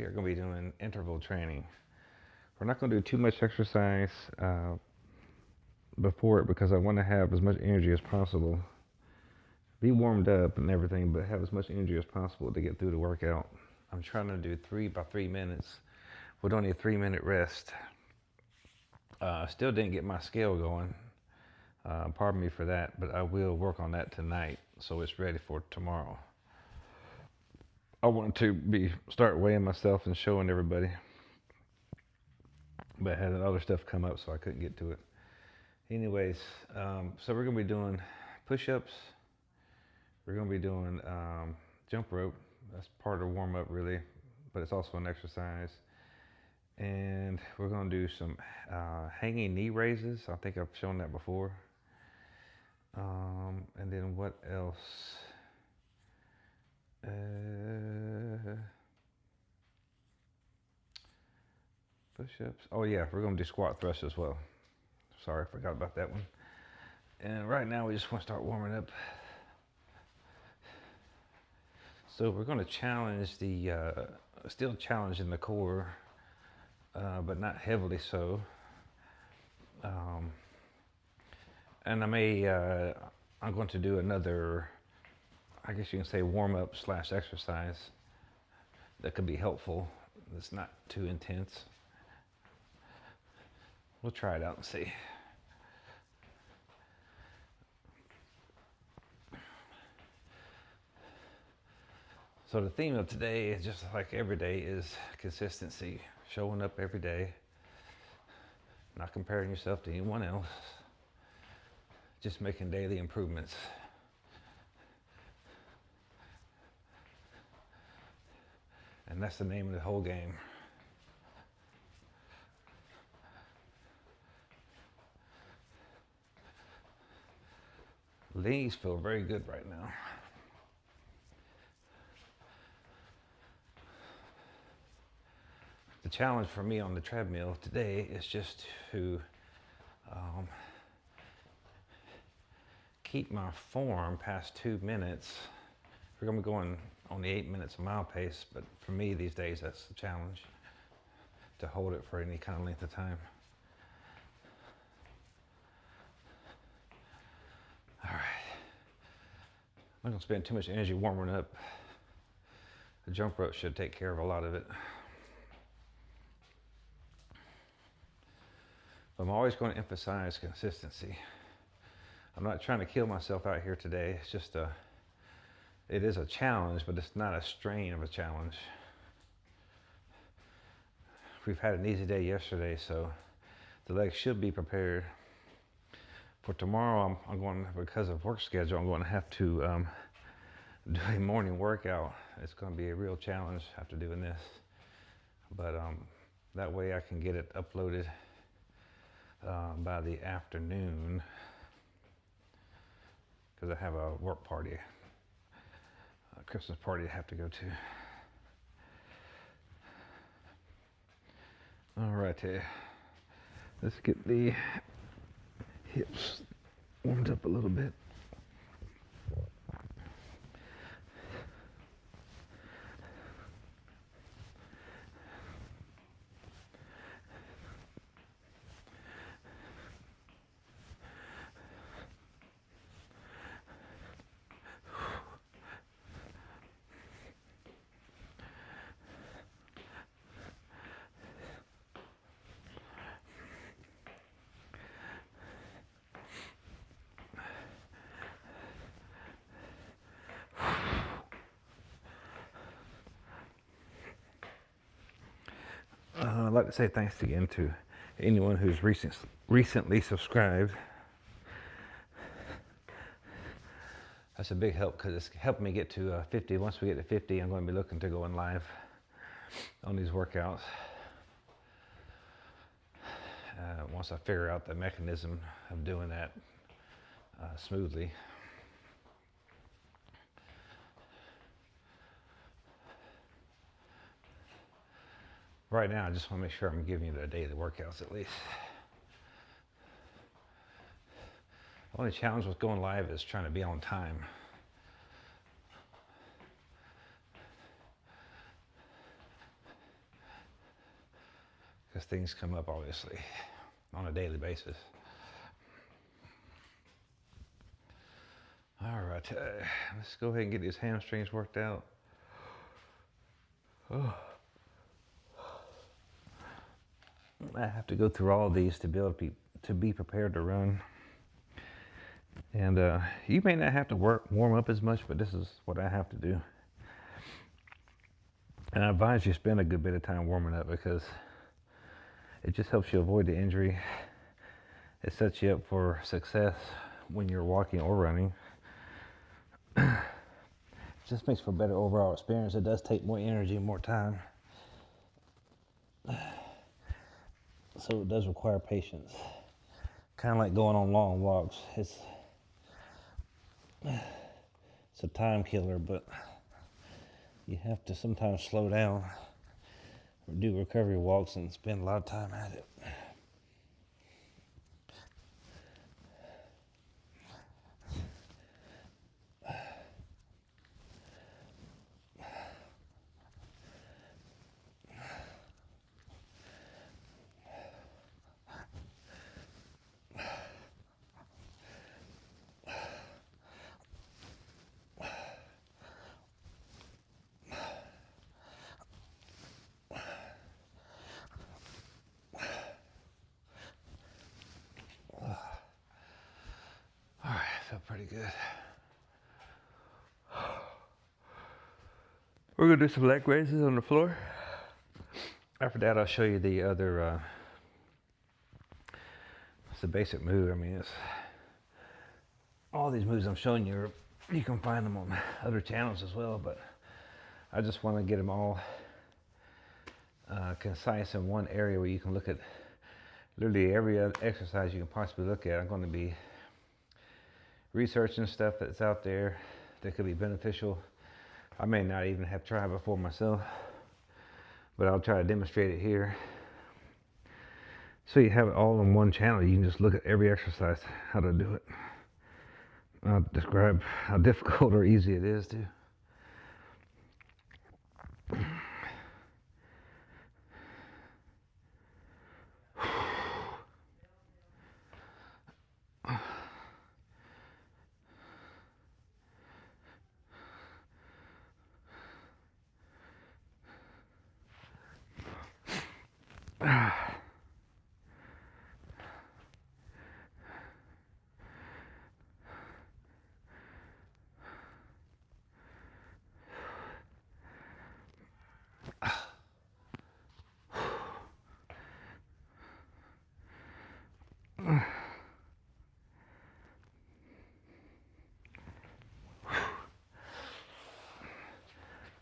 are going to be doing interval training. We're not going to do too much exercise before it because I want to have as much energy as possible. Be warmed up and everything, but have as much energy as possible to get through the workout. I'm trying to do 3 by 3 minutes with only a 3 minute rest. Still didn't get my scale going. Pardon me for that, but I will work on that tonight so it's ready for tomorrow. I wanted to start weighing myself and showing everybody, but I had other stuff come up so I couldn't get to it. Anyways, so we're gonna be doing push-ups. We're gonna be doing jump rope. That's part of the warm-up really, but it's also an exercise. And we're gonna do some hanging knee raises. I think I've shown that before. And then what else? Push-ups. Oh yeah, we're gonna do squat thrust as well. Sorry, I forgot about that one. And right now we just want to start warming up. So we're going to challenge still challenging the core, but not heavily so. And I'm going to do another, I guess you can say, warm-up / exercise that could be helpful. It's not too intense. We'll try it out and see. So the theme of today is just like every day is consistency, showing up every day, not comparing yourself to anyone else, just making daily improvements. And that's the name of the whole game. Knees feel very good right now. The challenge for me on the treadmill today is just to keep my form past 2 minutes. We're going to be going on the 8 minutes a mile pace, but for me these days that's the challenge, to hold it for any kind of length of time. All right. I'm not going to spend too much energy warming up. The jump rope should take care of a lot of it. I'm always going to emphasize consistency. I'm not trying to kill myself out here today. It's just it is a challenge, but it's not a strain of a challenge. We've had an easy day yesterday, so the legs should be prepared. For tomorrow, I'm going, because of work schedule, I'm going to have to do a morning workout. It's going to be a real challenge after doing this, but that way I can get it uploaded by the afternoon, because I have a work party, a Christmas party I have to go to. All right, let's get the hips warmed up a little bit. I'd like to say thanks again to anyone who's recently subscribed. That's a big help because it's helped me get to 50. Once we get to 50, I'm going to be looking to going live on these workouts. Once I figure out the mechanism of doing that smoothly. Right now, I just want to make sure I'm giving you the daily workouts at least. The only challenge with going live is trying to be on time. because things come up obviously on a daily basis. All right, let's go ahead and get these hamstrings worked out. Oh. I have to go through all of these to be able to be prepared to run. And you may not have to warm up as much, but this is what I have to do. And I advise you spend a good bit of time warming up because it just helps you avoid the injury. It sets you up for success when you're walking or running. It just makes for a better overall experience. It does take more energy and more time. So it does require patience. Kind of like going on long walks. It's a time killer, but you have to sometimes slow down or do recovery walks and spend a lot of time at it. Felt pretty good. We're gonna do some leg raises on the floor. After that, I'll show you the other. It's a basic move. I mean, it's all these moves I'm showing you. You can find them on other channels as well, but I just want to get them all concise in one area where you can look at literally every other exercise you can possibly look at. I'm going to be researching stuff that's out there that could be beneficial. I may not even have tried before myself, but I'll try to demonstrate it here. So you have it all on one channel. You can just look at every exercise, how to do it. I'll describe how difficult or easy it is too.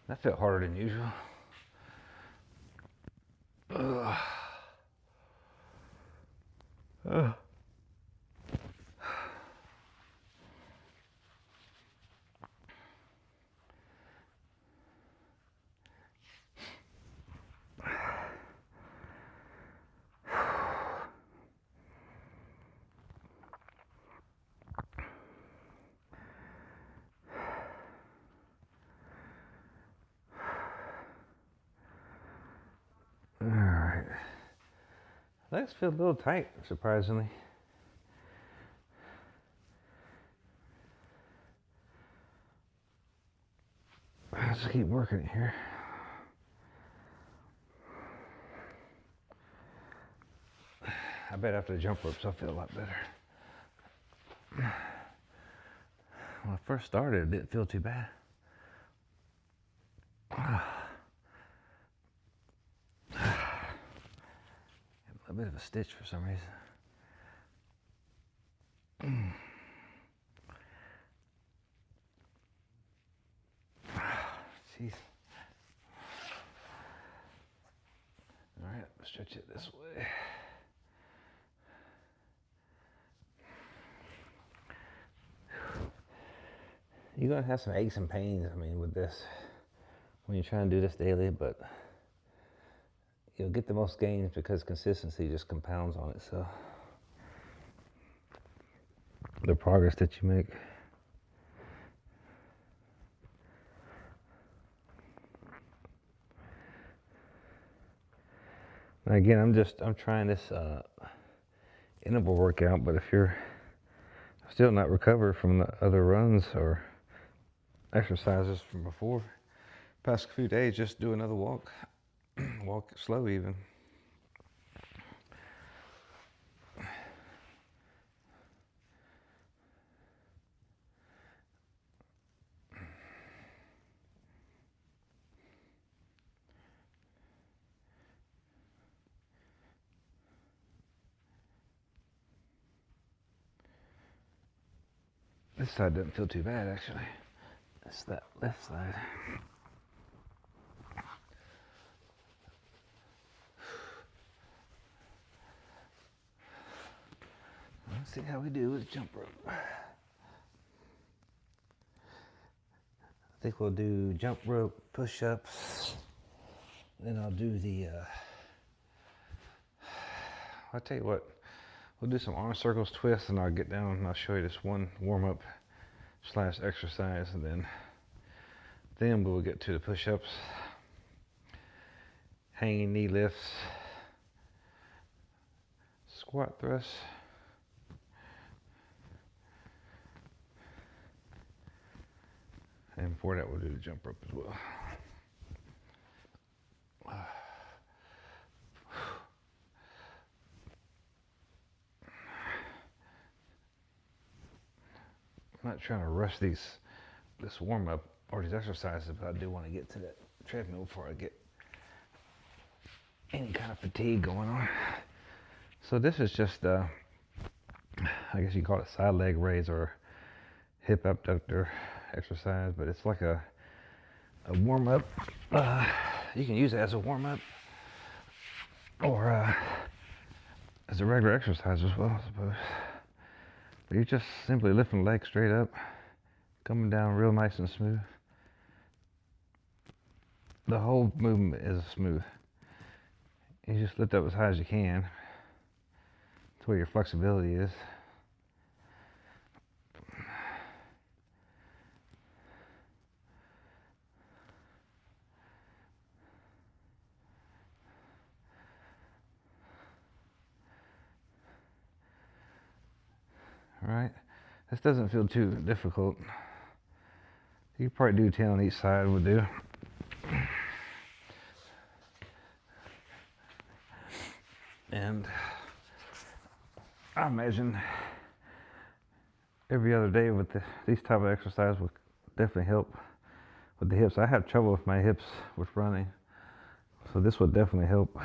That felt harder than usual. All right. Legs feel a little tight, surprisingly. Let's keep working it here. I bet after the jump ropes I'll feel a lot better. When I first started, it didn't feel too bad. A bit of a stitch for some reason. Jeez. All right, stretch it this way. You're gonna have some aches and pains, I mean, with this when you're trying to do this daily, but you'll get the most gains because consistency just compounds on itself. The progress that you make. Again, I'm trying this interval workout, but if you're still not recovered from the other runs or exercises from before, past few days, just do another walk. Walk slow even. This side doesn't feel too bad, actually. It's that left side. Let's see how we do with the jump rope. I think we'll do jump rope, push-ups. Then I'll do the, I'll tell you what, we'll do some arm circles, twists, and I'll get down and I'll show you this one warm-up / exercise, and then we'll get to the push-ups, hanging knee lifts, squat thrusts, and before that we'll do the jump rope as well. I'm not trying to rush this warm up or these exercises, but I do want to get to that treadmill before I get any kind of fatigue going on. So this is just, I guess you call it side leg raise or hip abductor exercise, but it's like a warm up. You can use it as a warm up or as a regular exercise as well, I suppose. But you're just simply lifting the leg straight up, coming down real nice and smooth. The whole movement is smooth. You just lift up as high as you can. That's where your flexibility is. All right, this doesn't feel too difficult. You could probably do 10 on each side would do. And I imagine every other day with these type of exercises would definitely help with the hips. I have trouble with my hips with running, so this would definitely help.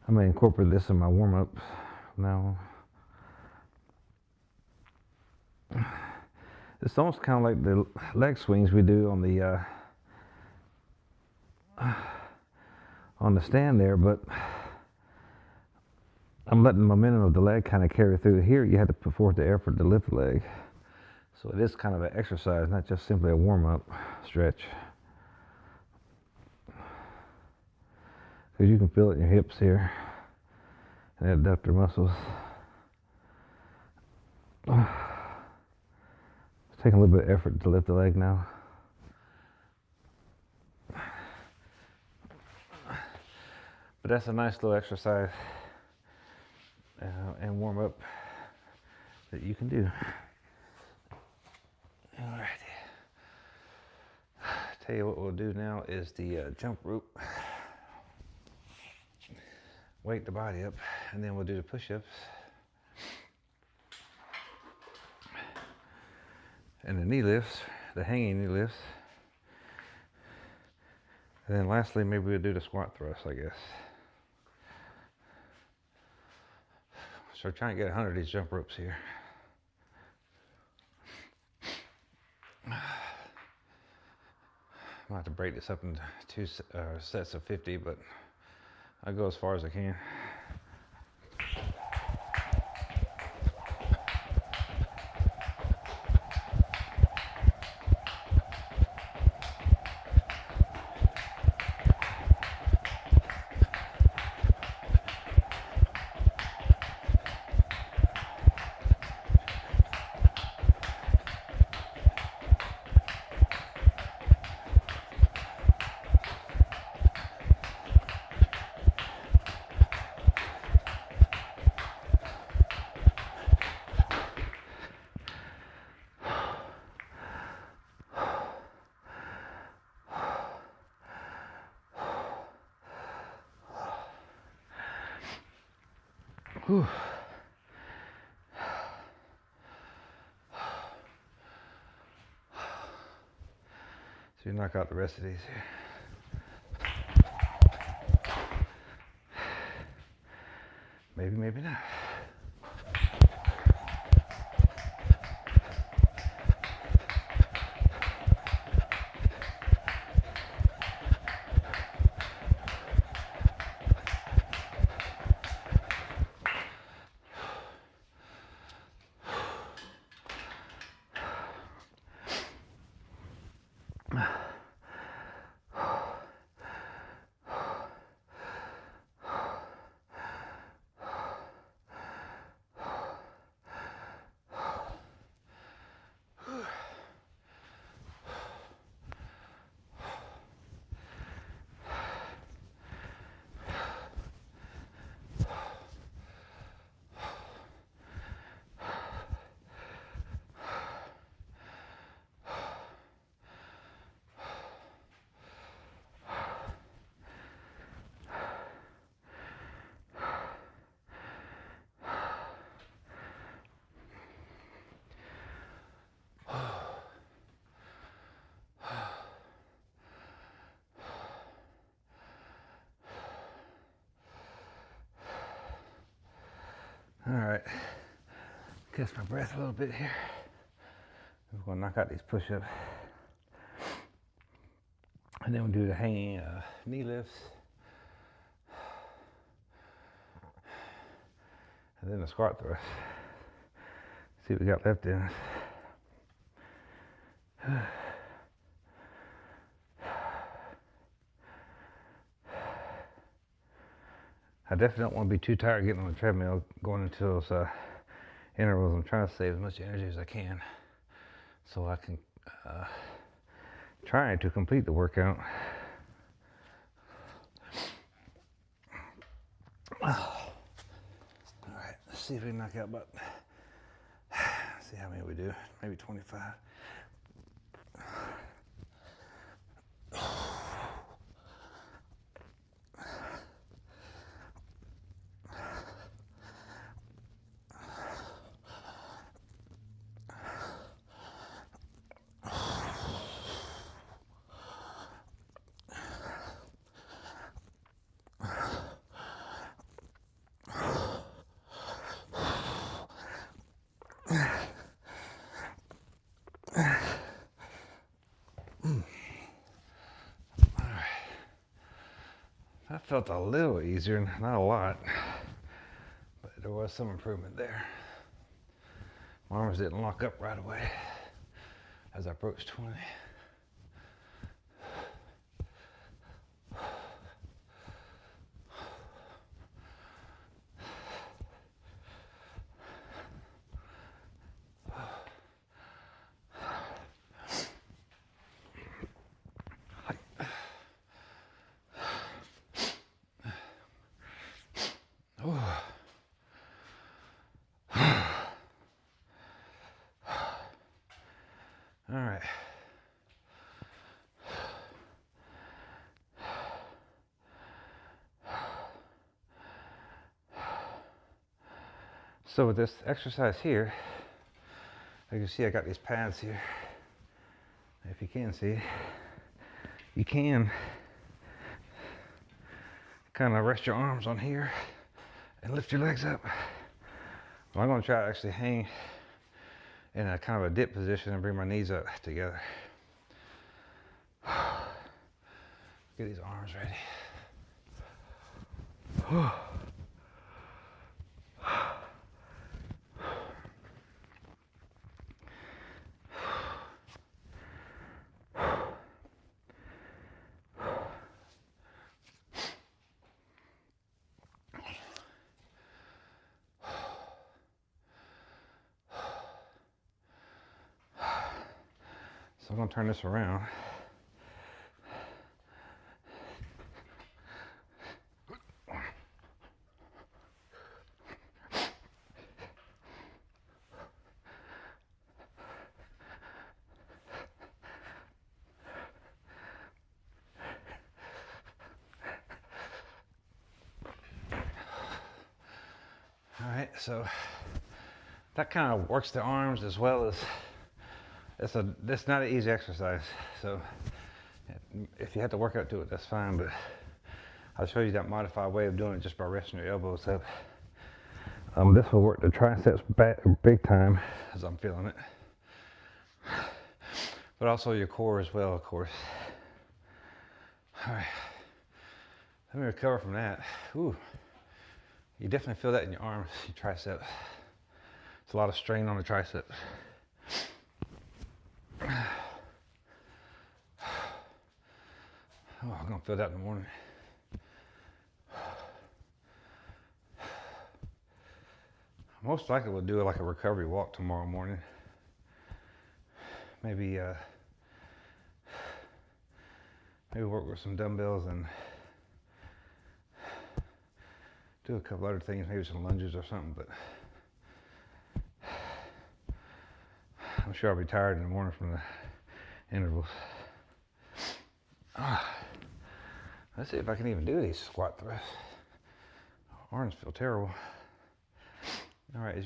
I may incorporate this in my warm-up from now on. It's almost kind of like the leg swings we do on the stand there, but I'm letting the momentum of the leg kind of carry through. Here you have to put forth the effort to lift the leg. So it is kind of an exercise, not just simply a warm-up stretch. Because you can feel it in your hips here and adductor muscles. It's taking a little bit of effort to lift the leg now. But that's a nice little exercise and warm up that you can do. All right. Tell you what we'll do now is the jump rope. Wake the body up, and then we'll do the push-ups. And the knee lifts, the hanging knee lifts. And then lastly, maybe we'll do the squat thrust, I guess. So try and get 100 of these jump ropes here. I'm gonna have to break this up into two sets of 50, but I'll go as far as I can. Whew. So you knock out the rest of these here. Maybe, maybe not. All right, catch my breath a little bit here. I'm gonna knock out these push-ups. And then we'll do the hanging knee lifts. And then the squat thrust. See what we got left in us. I definitely don't want to be too tired getting on the treadmill going into those intervals. I'm trying to save as much energy as I can so I can try to complete the workout. All right, let's see if we can knock out about, see how many we do, maybe 25. That felt a little easier, not a lot, but there was some improvement there. My arms didn't lock up right away as I approached 20. All right. So with this exercise here, you can see I got these pads here. If you can see, you can kind of rest your arms on here and lift your legs up. Well, I'm going to try to actually hang in a kind of a dip position and bring my knees up together. Get these arms ready. So I'm going to turn this around. So that kind of works the arms as well as it's not an easy exercise. So if you have to work out to it, that's fine. But I'll show you that modified way of doing it just by resting your elbows up. This will work the triceps back big time, as I'm feeling it. But also your core as well, of course. All right, let me recover from that. Ooh, you definitely feel that in your arms, your triceps. It's a lot of strain on the triceps. Oh, I'm gonna feel that in the morning. Most likely we'll do like a recovery walk tomorrow morning. Maybe work with some dumbbells and do a couple other things, maybe some lunges or something, but I'm sure I'll be tired in the morning from the intervals. Let's see if I can even do these squat thrusts. Arms feel terrible. All right,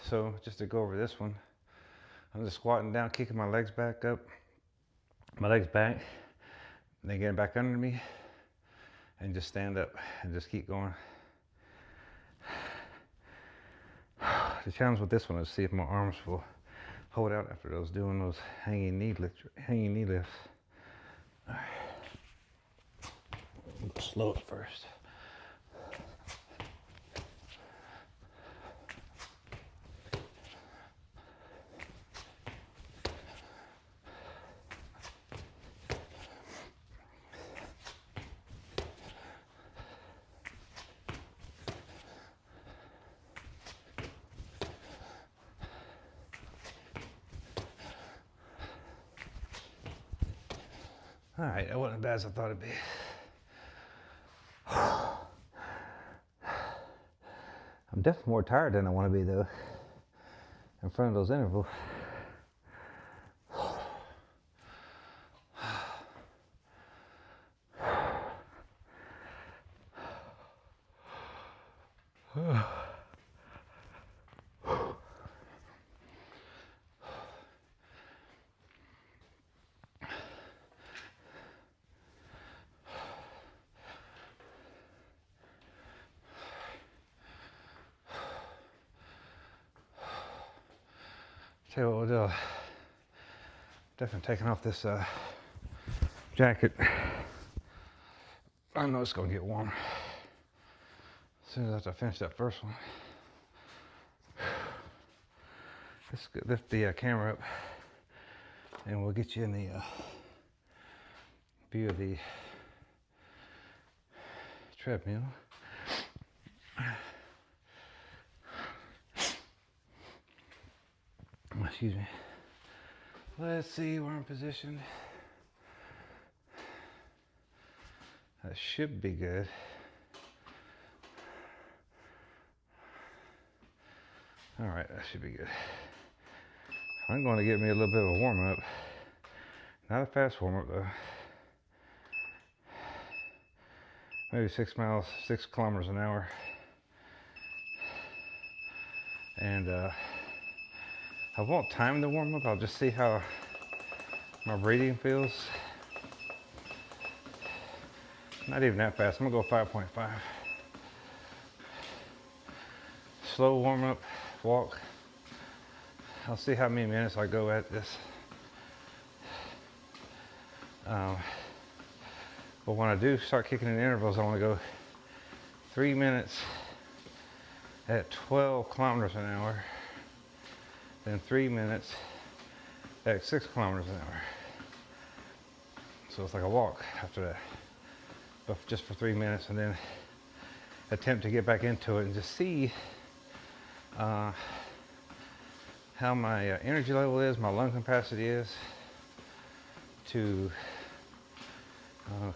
so just to go over this one, I'm just squatting down, kicking my legs back up, my legs back, and then getting back under me, and just stand up and just keep going. The challenge with this one is to see if my arms will hold out after doing those hanging knee lifts. All right. Slow it first. All right, that wasn't as bad as I thought it'd be. I'm definitely more tired than I want to be though, in front of those intervals. Tell you what we'll do. Definitely taking off this jacket. I know it's gonna get warm as soon as I finish that first one. Let's lift the camera up and we'll get you in the view of the treadmill. Excuse me. Let's see where I'm positioned. That should be good. All right, that should be good. I'm going to give me a little bit of a warm up. Not a fast warm up though. Maybe 6 kilometers an hour. And I won't time the warm up. I'll just see how my breathing feels. Not even that fast. I'm gonna go 5.5. Slow warm up, walk. I'll see how many minutes I go at this. But when I do start kicking in intervals, I want to go 3 minutes at 12 kilometers an hour, then 3 minutes at 6 kilometers an hour. So it's like a walk after that, but just for 3 minutes, and then attempt to get back into it and just see how my energy level is, my lung capacity is to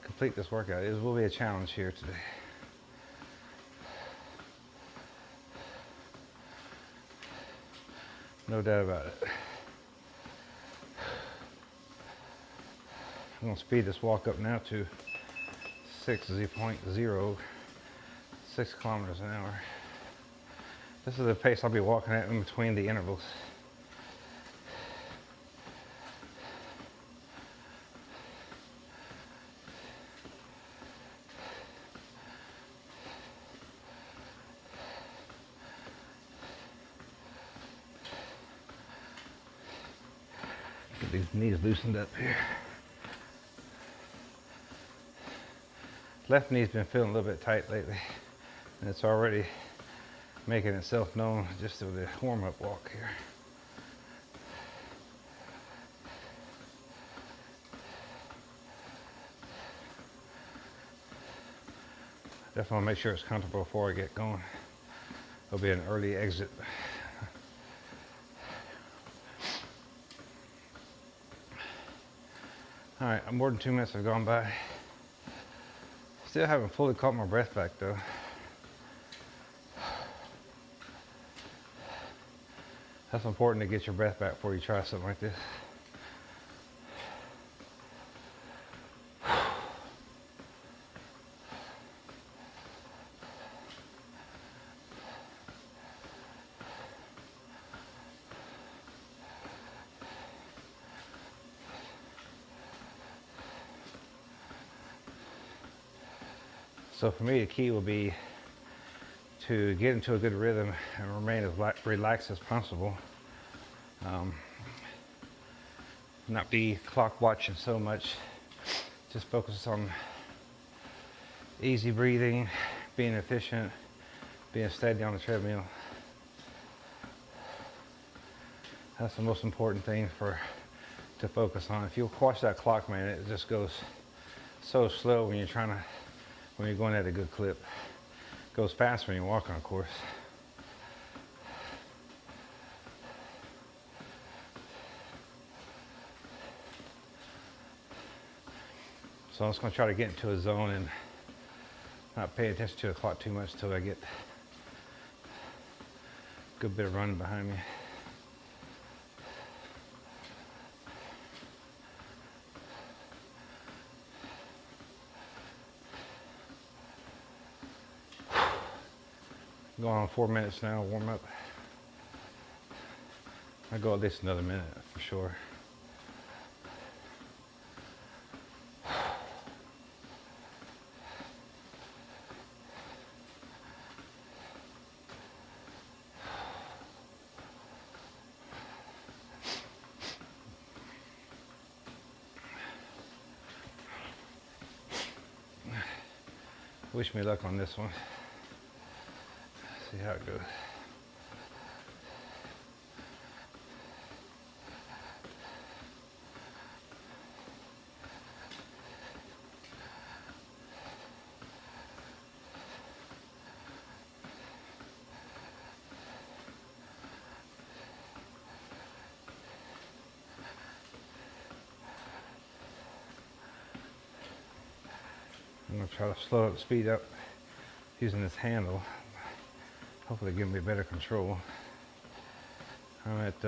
complete this workout. It will be a challenge here today. No doubt about it. I'm gonna speed this walk up now to 6 kilometers an hour. This is the pace I'll be walking at in between the intervals. Get these knees loosened up here. Left knee's been feeling a little bit tight lately, and it's already making itself known just through the warm-up walk here. Definitely want to make sure it's comfortable before I get going. It'll be an early exit. All right, more than 2 minutes have gone by. Still haven't fully caught my breath back though. That's important to get your breath back before you try something like this. So for me, the key will be to get into a good rhythm and remain as relaxed as possible. Not be clock watching so much. Just focus on easy breathing, being efficient, being steady on the treadmill. That's the most important thing to focus on. If you watch that clock, man, it just goes so slow when you're going at a good clip. It goes fast when you're walking, of course. So I'm just going to try to get into a zone and not pay attention to the clock too much until I get a good bit of running behind me. Going on 4 minutes now, warm up. I'll go at least another minute for sure. Wish me luck on this one. See how it goes. I'm going to try to slow up, speed up using this handle. Hopefully give me better control. I'm at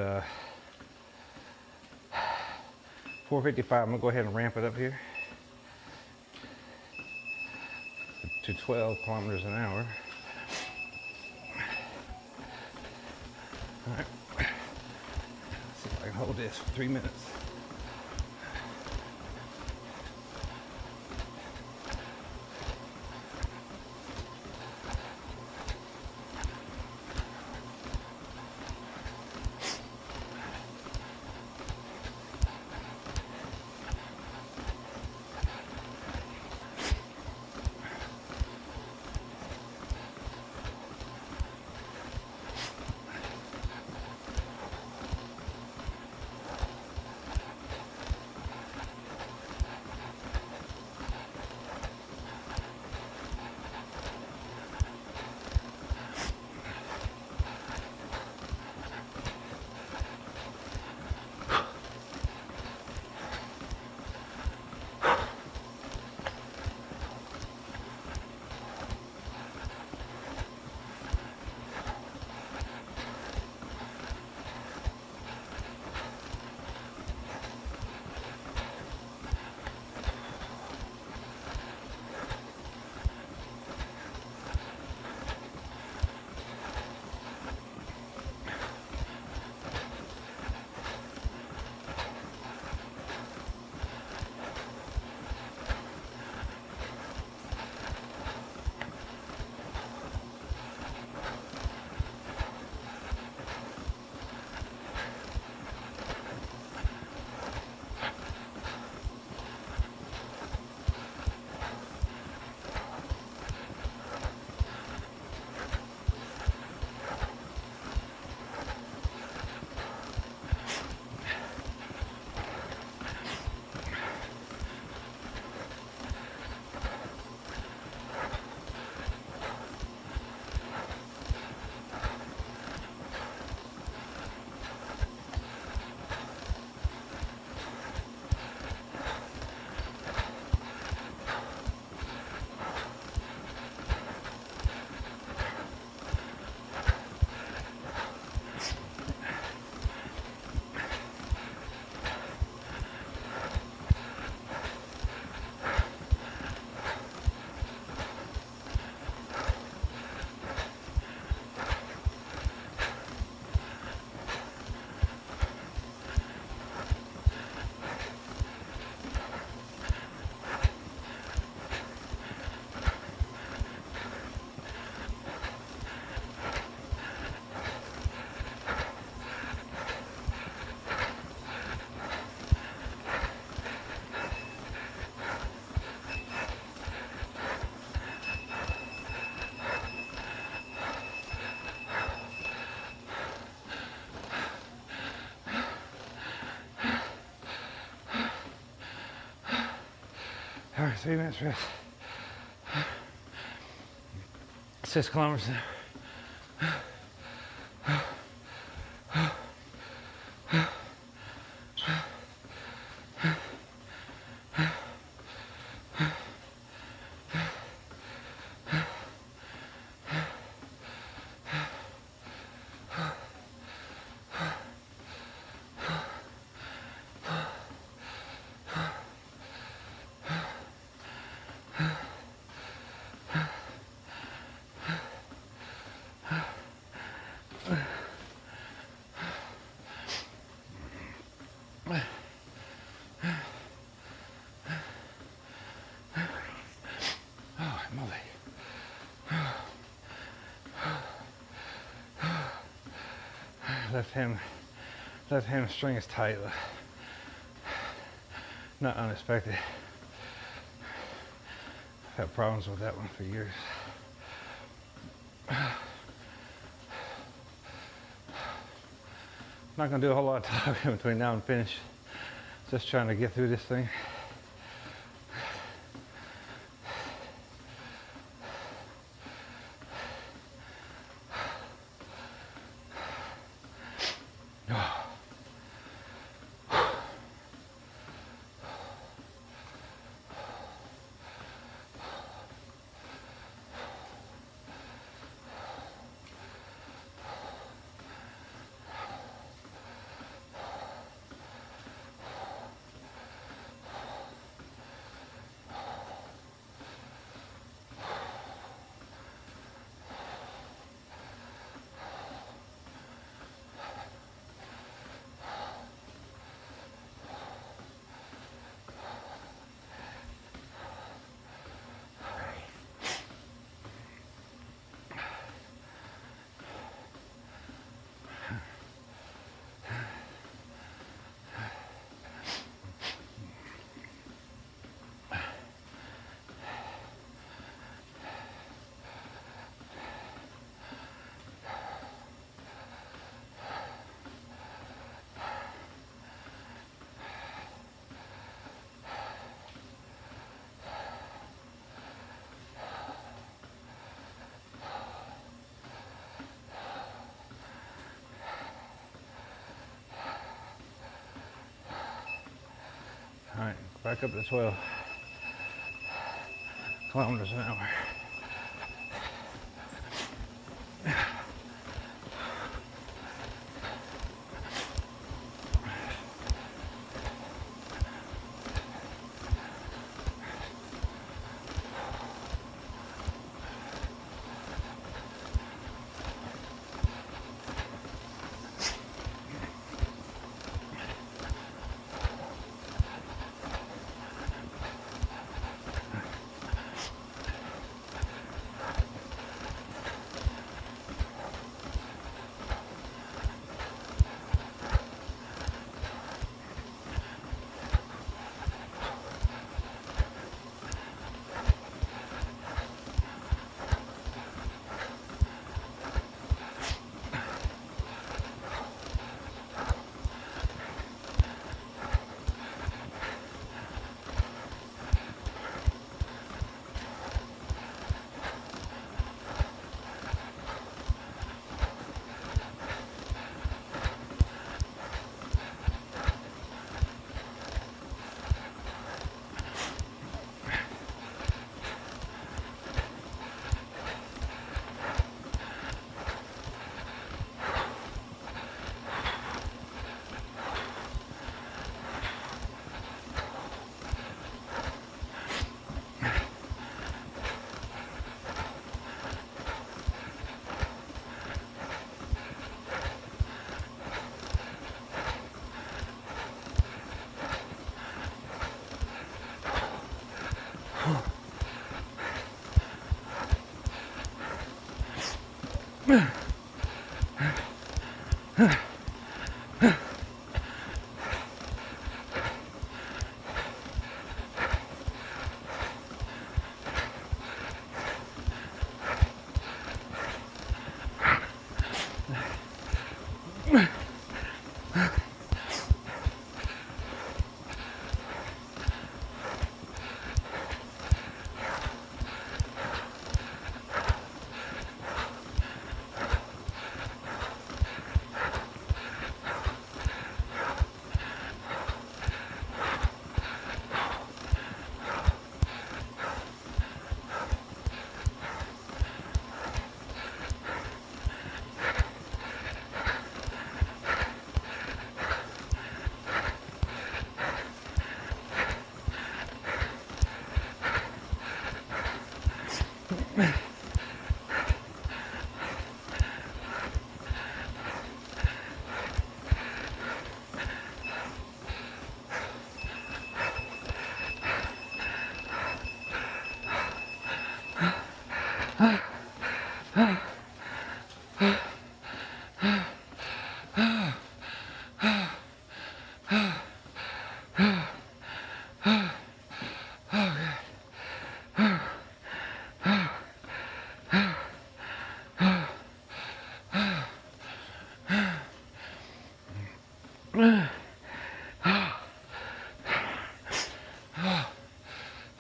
4:55. I'm going to go ahead and ramp it up here to 12 kilometers an hour. All right. Let's see if I can hold this for 3 minutes. right, 3 minutes rest. 6 kilometers an hour. Oh, moly. Left hamstring is tight. Not unexpected. I've had problems with that one for years. Not gonna do a whole lot of talking between now and finish. Just trying to get through this thing. All right, back up to 12 kilometers an hour.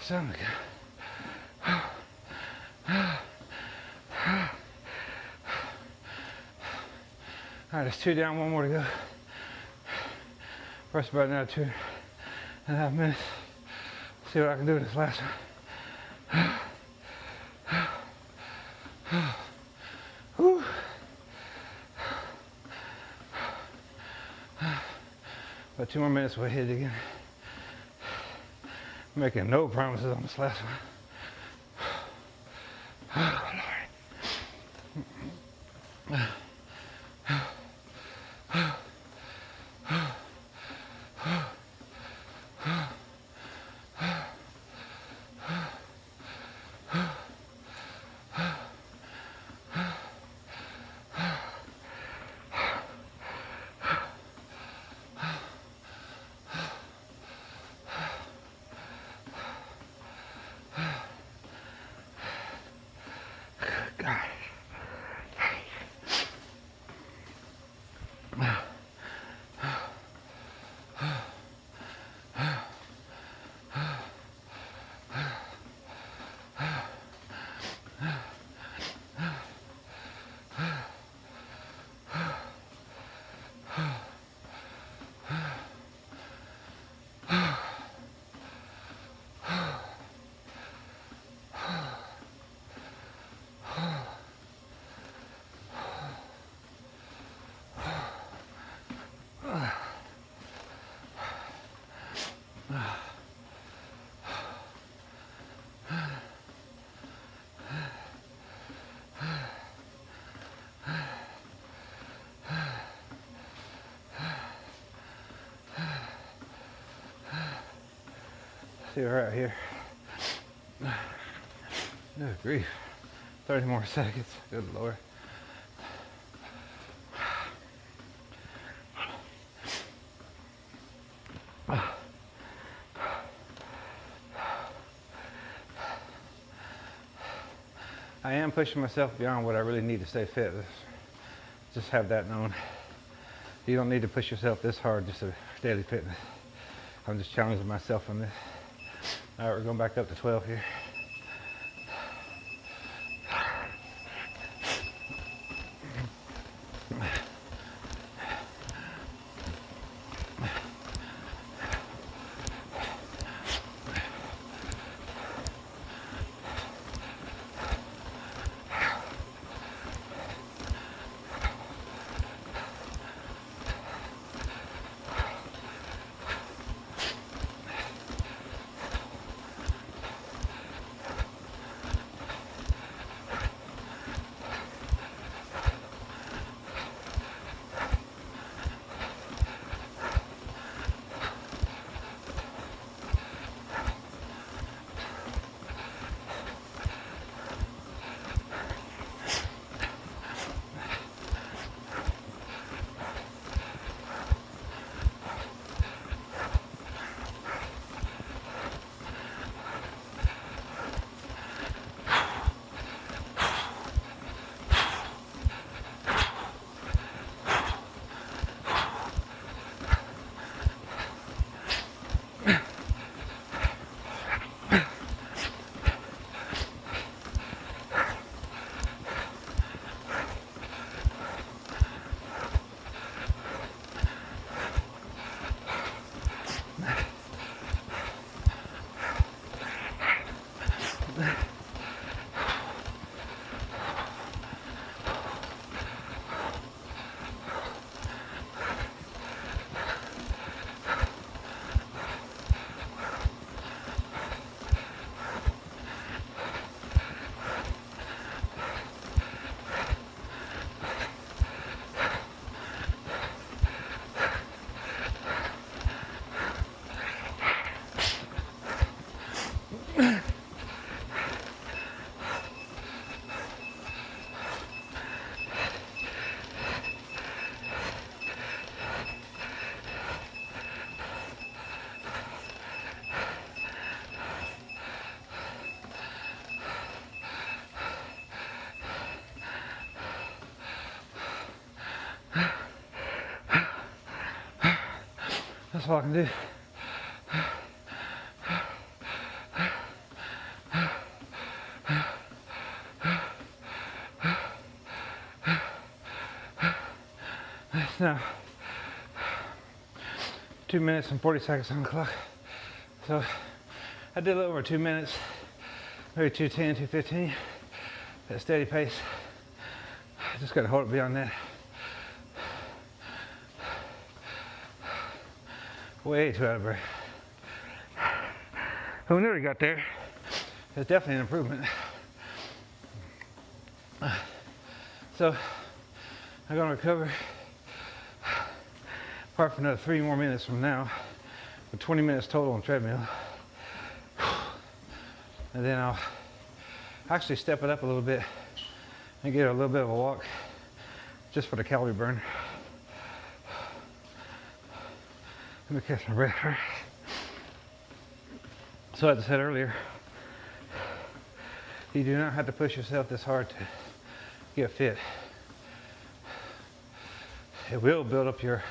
Sound good. All right, there's 2 down, 1 more to go. Press about another 2.5 minutes. See what I can do with this last one. Whew. About 2 more minutes, we'll hit it again. Making no promises on this last one. Oh, Lord. God. See, we're right here. No grief. 30 more seconds. Good Lord. I am pushing myself beyond what I really need to stay fit. Just have that known. You don't need to push yourself this hard just for daily fitness. I'm just challenging myself on this. All right, we're going back up to 12 here. That's all I can do. It's now 2 minutes and 40 seconds on the clock. So I did a little over 2 minutes, maybe 2:10, 2:15 at a steady pace. Just gotta hold it beyond that. Way too out of breath. We nearly got there. It's definitely an improvement. So I'm gonna recover apart from another 3 more minutes from now, for 20 minutes total on treadmill. And then I'll actually step it up a little bit and get a little bit of a walk just for the calorie burn. Let me catch my breath first. So as I said earlier, you do not have to push yourself this hard to get fit. It will build up your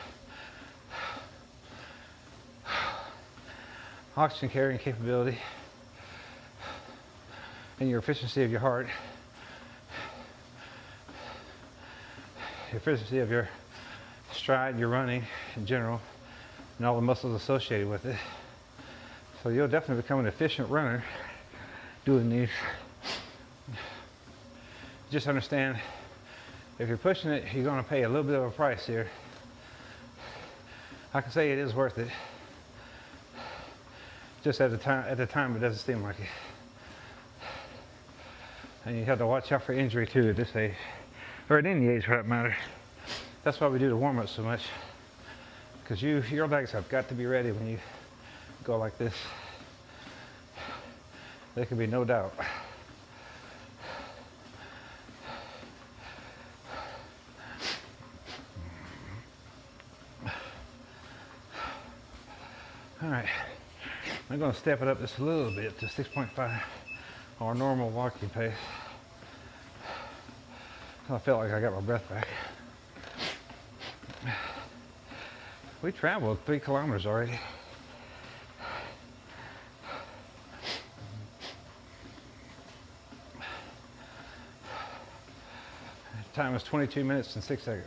oxygen carrying capability and your efficiency of your heart, the efficiency of your stride, your running in general, and all the muscles associated with it. So you'll definitely become an efficient runner doing these. Just understand, if you're pushing it, you're going to pay a little bit of a price here. I can say it is worth it. Just at the time, it doesn't seem like it. And you have to watch out for injury too at this age, or at any age for that matter. That's why we do the warm-up so much, because your legs have got to be ready when you go like this. There can be no doubt. All right, I'm going to step it up just a little bit to 6.5, our normal walking pace. I felt like I got my breath back. We traveled 3 kilometers already. The time is 22 minutes and 6 seconds.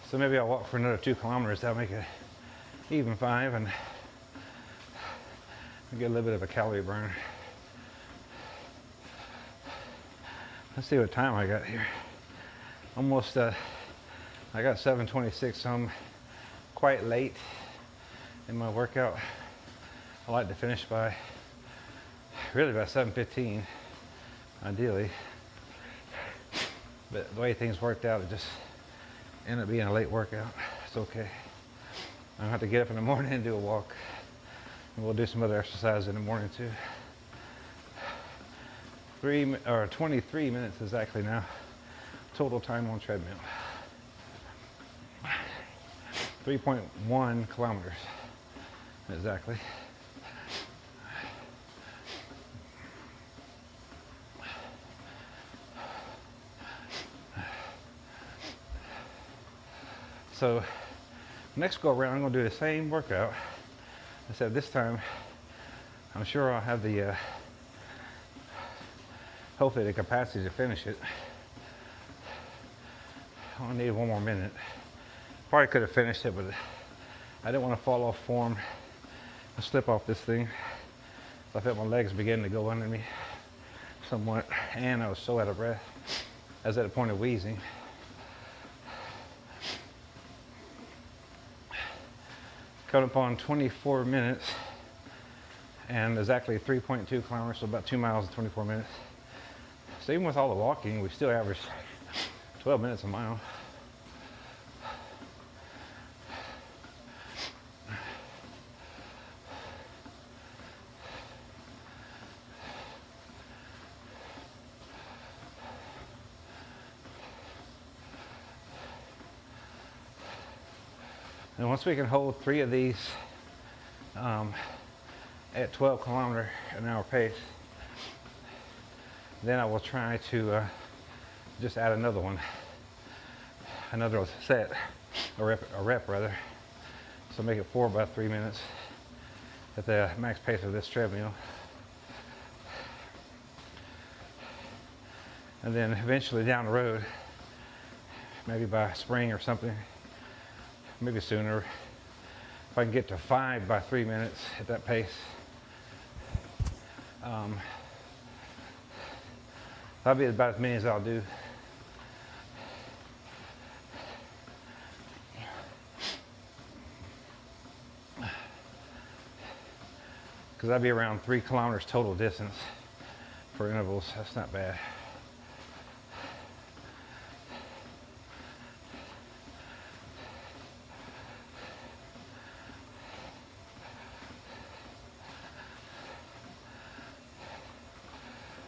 So maybe I'll walk for another 2 kilometers. That'll make it even 5 and get a little bit of a calorie burn. Let's see what time I got here. Almost, I got 7:26, so I'm quite late in my workout. I like to finish by, really by 7:15, ideally. But the way things worked out, it just ended up being a late workout. It's okay. I have to get up in the morning and do a walk. And we'll do some other exercise in the morning too. 23 minutes exactly now. Total time on treadmill. 3.1 kilometers exactly. So next go around, I'm going to do the same workout. Except this time, I'm sure I'll have the, hopefully the capacity to finish it. I only need 1 more minute. Probably could have finished it, but I didn't want to fall off form and slip off this thing. I felt my legs beginning to go under me somewhat, and I was so out of breath. I was at a point of wheezing. Coming up on 24 minutes and exactly 3.2 kilometers, so about 2 miles in 24 minutes. So even with all the walking, we still average 12 minutes a mile. And once we can hold 3 of these at 12 km/h pace. Then I will try to just add another one, another set, a rep rather. So make it 4 by 3 minutes at the max pace of this treadmill. And then eventually down the road, maybe by spring or something, maybe sooner, if I can get to 5 by 3 minutes at that pace, that'll be about as many as I'll do. Because that'd be around 3 kilometers total distance for intervals. That's not bad.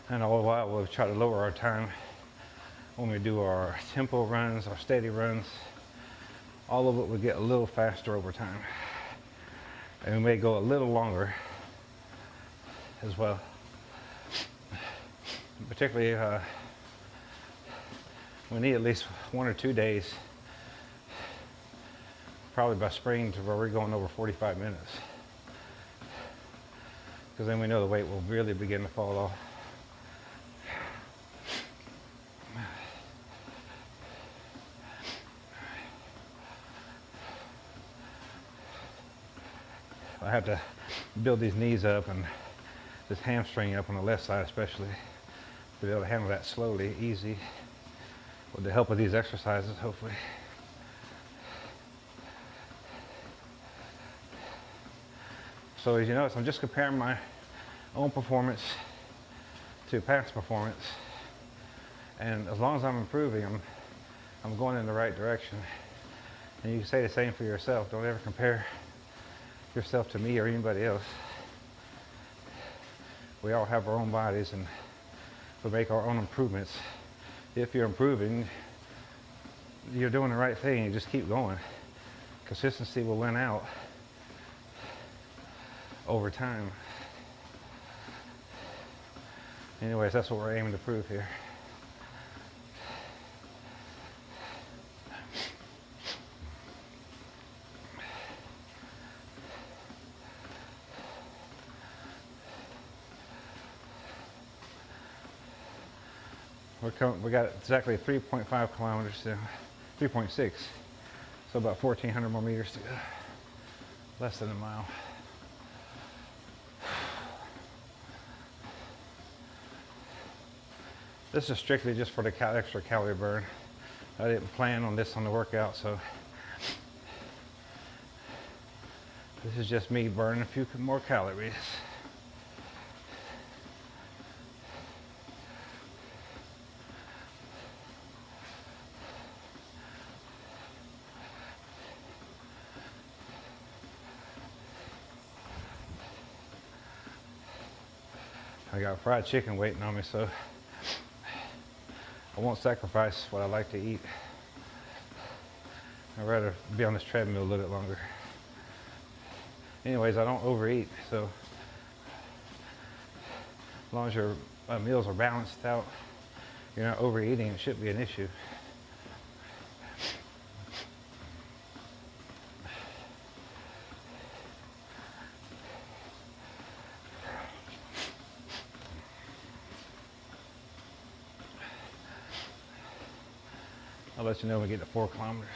And all the while we'll try to lower our time when we do our tempo runs, our steady runs. All of it will get a little faster over time. And we may go a little longer as well. Particularly, we need at least 1 or 2 days, probably by spring, to where we're going over 45 minutes. Because then we know the weight will really begin to fall off. I have to build these knees up and this hamstring up on the left side especially to be able to handle that slowly, easy, with the help of these exercises, hopefully. So as you notice, I'm just comparing my own performance to past performance, and as long as I'm improving, I'm going in the right direction. And you can say the same for yourself. Don't ever compare yourself to me or anybody else. We all have our own bodies, and we make our own improvements. If you're improving, you're doing the right thing. You just keep going. Consistency will win out over time. Anyways, that's what we're aiming to prove here. We got exactly 3.5 kilometers to 3.6, so about 1,400 more meters to go, less than a mile. This is strictly just for the extra calorie burn. I didn't plan on this on the workout, so this is just me burning a few more calories. I got fried chicken waiting on me, so I won't sacrifice what I like to eat. I'd rather be on this treadmill a little bit longer. Anyways, I don't overeat, so as long as your meals are balanced out, you're not overeating, it shouldn't be an issue. I'll let you know when we get to 4 kilometers.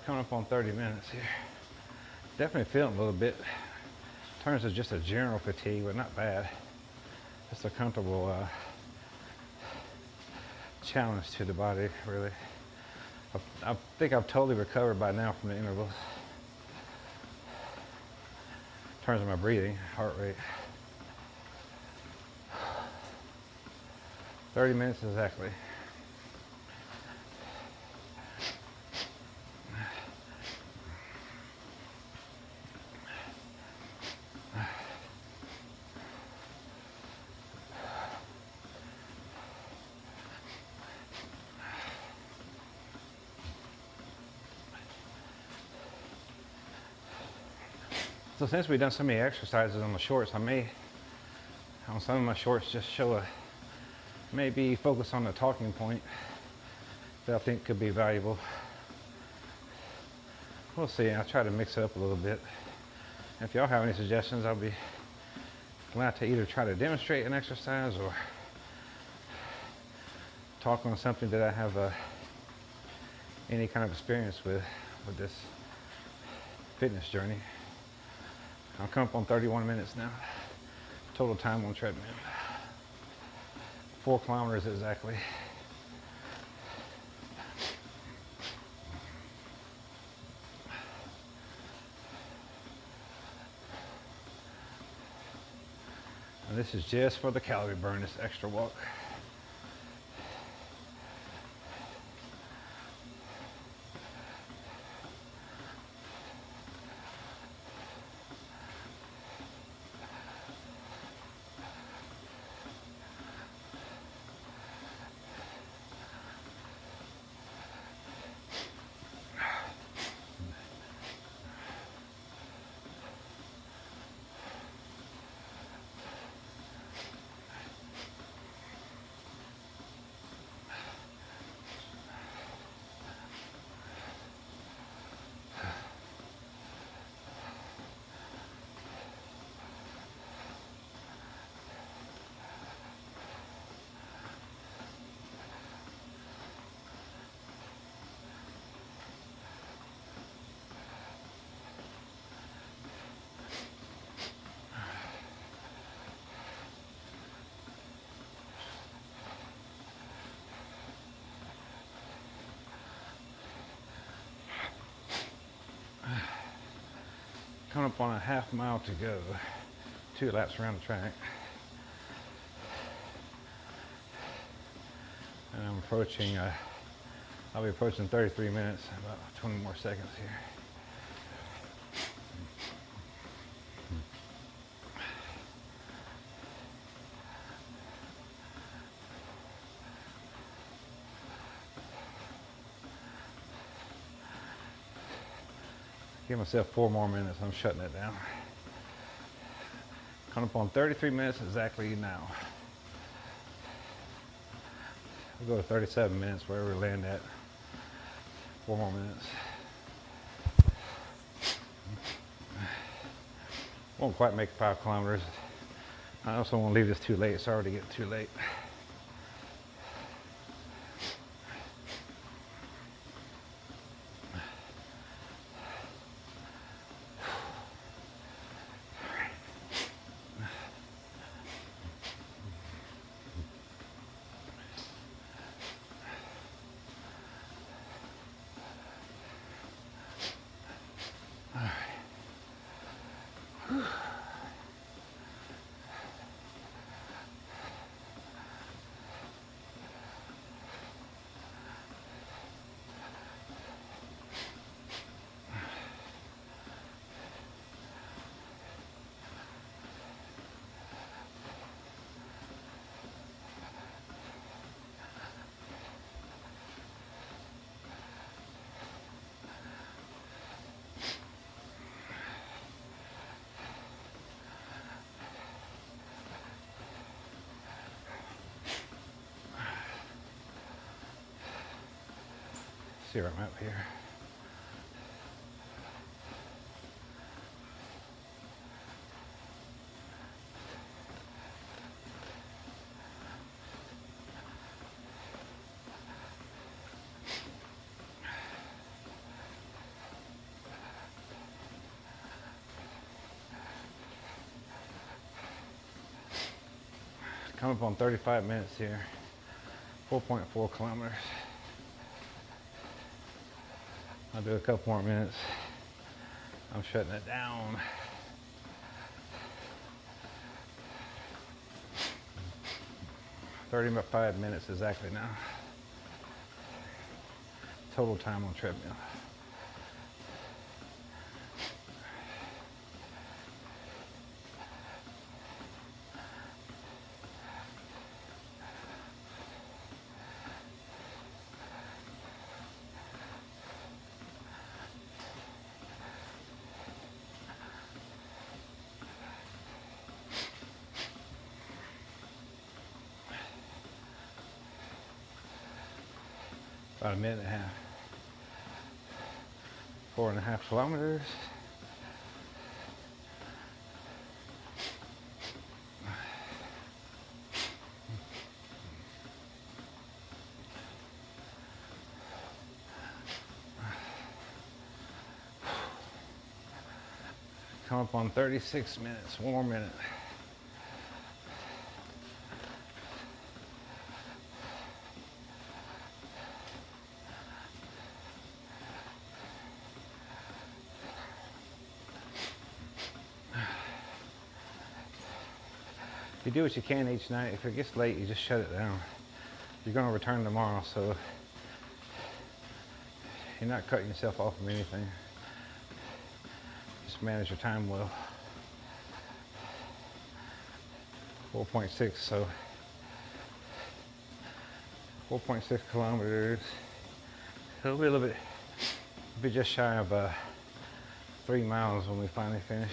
Coming up on 30 minutes here. Definitely feeling a little bit. Turns to just a general fatigue, but not bad. Just a comfortable challenge to the body, really. I think I've totally recovered by now from the intervals. In terms of my breathing, heart rate. 30 minutes exactly. So since we've done so many exercises on the shorts, I may, on some of my shorts, just show maybe focus on the talking point that I think could be valuable. We'll see. I'll try to mix it up a little bit. If y'all have any suggestions, I'll be glad to either try to demonstrate an exercise or talk on something that I have any kind of experience with this fitness journey. I'll come up on 31 minutes now. Total time on treadmill. 4 kilometers exactly. And this is just for the calorie burn, this extra walk. Coming up on a half mile to go. 2 laps around the track. And I'm approaching, I'll be approaching 33 minutes, about 20 more seconds here. Give myself 4 more minutes. I'm shutting it down. Coming up on 33 minutes exactly now. We'll go to 37 minutes, wherever we land at. 4 more minutes. Won't quite make 5 kilometers. I also won't leave this too late. It's already getting too late. See where I'm at here. Coming up on 35 minutes here. 4.4 kilometers. I'll do a couple more minutes. I'm shutting it down. About 5 minutes exactly now. Total time on treadmill. About a minute and a half. 4.5 kilometers. Come up on 36 minutes. One more minute. You do what you can each night. If it gets late, you just shut it down. You're going to return tomorrow, so you're not cutting yourself off from anything. Just manage your time well. 4.6, so 4.6 kilometers. It'll be a little bit, be just shy of 3 miles when we finally finish.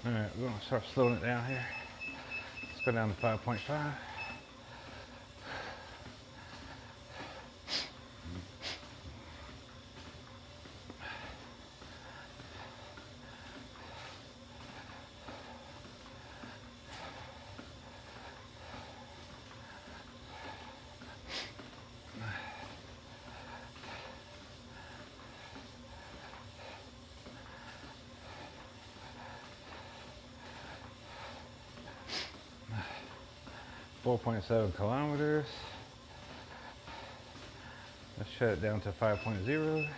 All right, we're gonna start slowing it down here. Let's go down to 5.5. 4.7 kilometers. Let's shut it down to 5.0.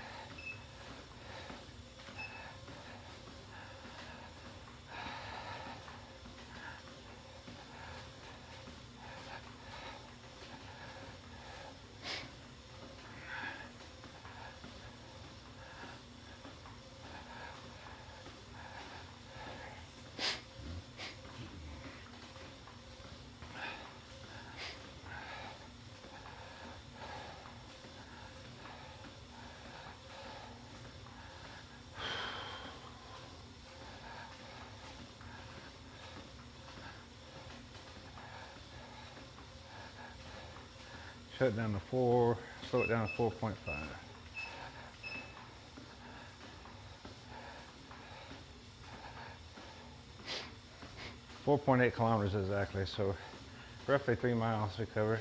Shut it down to 4, slow it down to 4.5. 4.8 kilometers exactly, so roughly 3 miles we covered.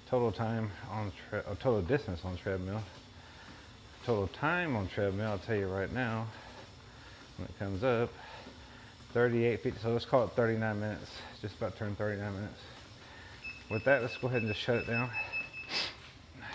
Total time on total distance on treadmill. Total time on treadmill, I'll tell you right now, when it comes up, 38:50. So let's call it 39 minutes. Just about turned 39 minutes. With that, let's go ahead and just shut it down.